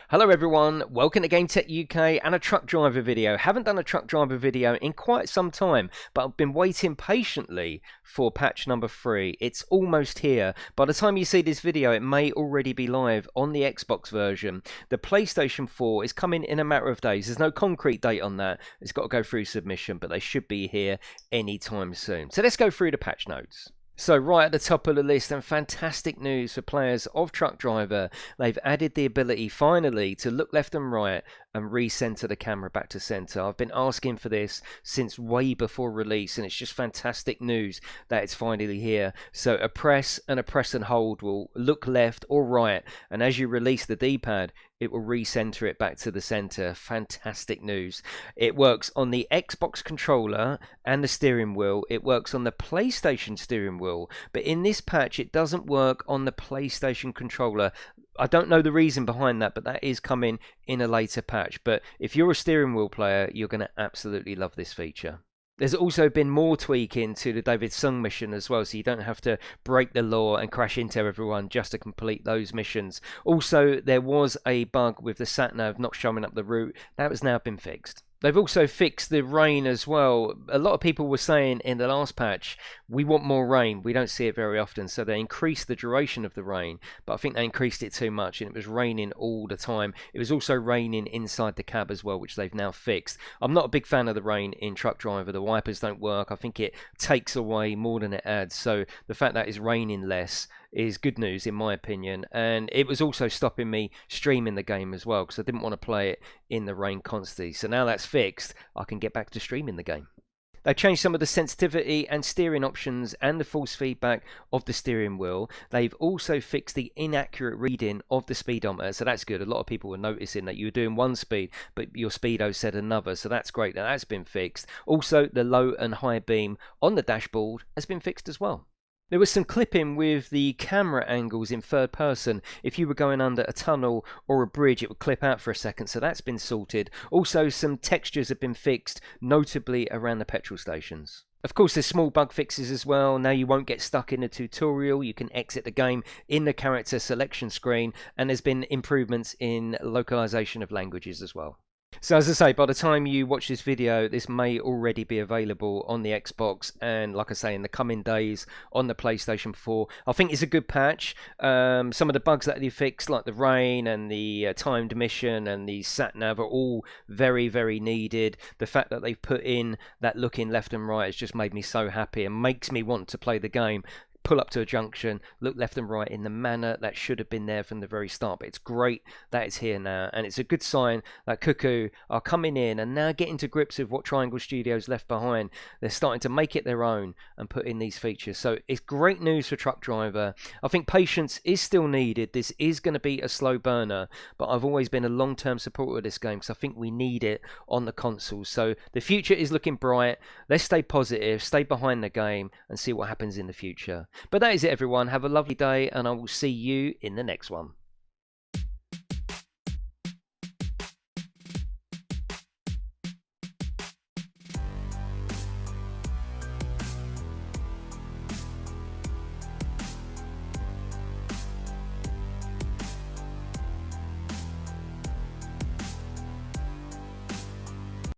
Hello everyone, welcome to GameTech UK and a truck driver video. Haven't done a truck driver video in quite some time, but I've been waiting patiently for patch number 3. It's almost here. By the time you see this video, it may already be live on the Xbox version. The PlayStation 4 is coming in a matter of days. There's no concrete date on that. It's got to go through submission, but they should be here anytime soon. So let's go through the patch notes. So right at the top of the list, and fantastic news for players of Truck Driver, they've added the ability finally to look left and right and recenter the camera back to center. I've been asking for this since way before release, and it's just fantastic news that it's finally here. So a press and hold will look left or right, and as you release the D-pad, it will recenter it back to the center. Fantastic news. It works on the Xbox controller and the steering wheel. It works on the PlayStation steering wheel, but in this patch it doesn't work on the PlayStation controller. I don't know the reason behind that, but that is coming in a later patch. But if you're a steering wheel player, you're going to absolutely love this feature. There's also been more tweaking to the David Sung mission as well, so you don't have to break the law and crash into everyone just to complete those missions. Also, there was a bug with the sat-nav not showing up the route. That has now been fixed. They've also fixed the rain as well. A lot of people were saying in the last patch, we want more rain. We don't see it very often. So they increased the duration of the rain, but I think they increased it too much and it was raining all the time. It was also raining inside the cab as well, which they've now fixed. I'm not a big fan of the rain in Truck Driver. The wipers don't work. I think it takes away more than it adds. So the fact that it's raining less is good news in my opinion, and it was also stopping me streaming the game as well because I didn't want to play it in the rain constantly. So now that's fixed, I can get back to streaming the game. They changed some of the sensitivity and steering options and the force feedback of the steering wheel. They've also fixed the inaccurate reading of the speedometer, so that's good. A lot of people were noticing that you were doing one speed, but your speedo said another, so that's great. Now that's been fixed. Also, the low and high beam on the dashboard has been fixed as well. There was some clipping with the camera angles in third person. If you were going under a tunnel or a bridge, it would clip out for a second, so that's been sorted. Also, some textures have been fixed, notably around the petrol stations. Of course, there's small bug fixes as well. Now you won't get stuck in the tutorial. You can exit the game in the character selection screen, and there's been improvements in localization of languages as well. So as I say, by the time you watch this video, this may already be available on the Xbox and, like I say, in the coming days on the PlayStation 4. I think it's a good patch. Some of the bugs that they fixed, like the rain and the timed mission and the sat-nav, are all very, very needed. The fact that they've put in that looking left and right has just made me so happy and makes me want to play the game. Pull up to a junction, look left and right in the manner that should have been there from the very start. But it's great that it's here now, and it's a good sign that Cuckoo are coming in and now getting to grips with what Triangle Studios left behind. They're starting to make it their own and put in these features. So it's great news for Truck Driver. I think patience is still needed. This is going to be a slow burner, but I've always been a long-term supporter of this game because I think we need it on the consoles. So the future is looking bright. Let's stay positive, stay behind the game, and see what happens in the future. But that is it, everyone. Have a lovely day, and I will see you in the next one.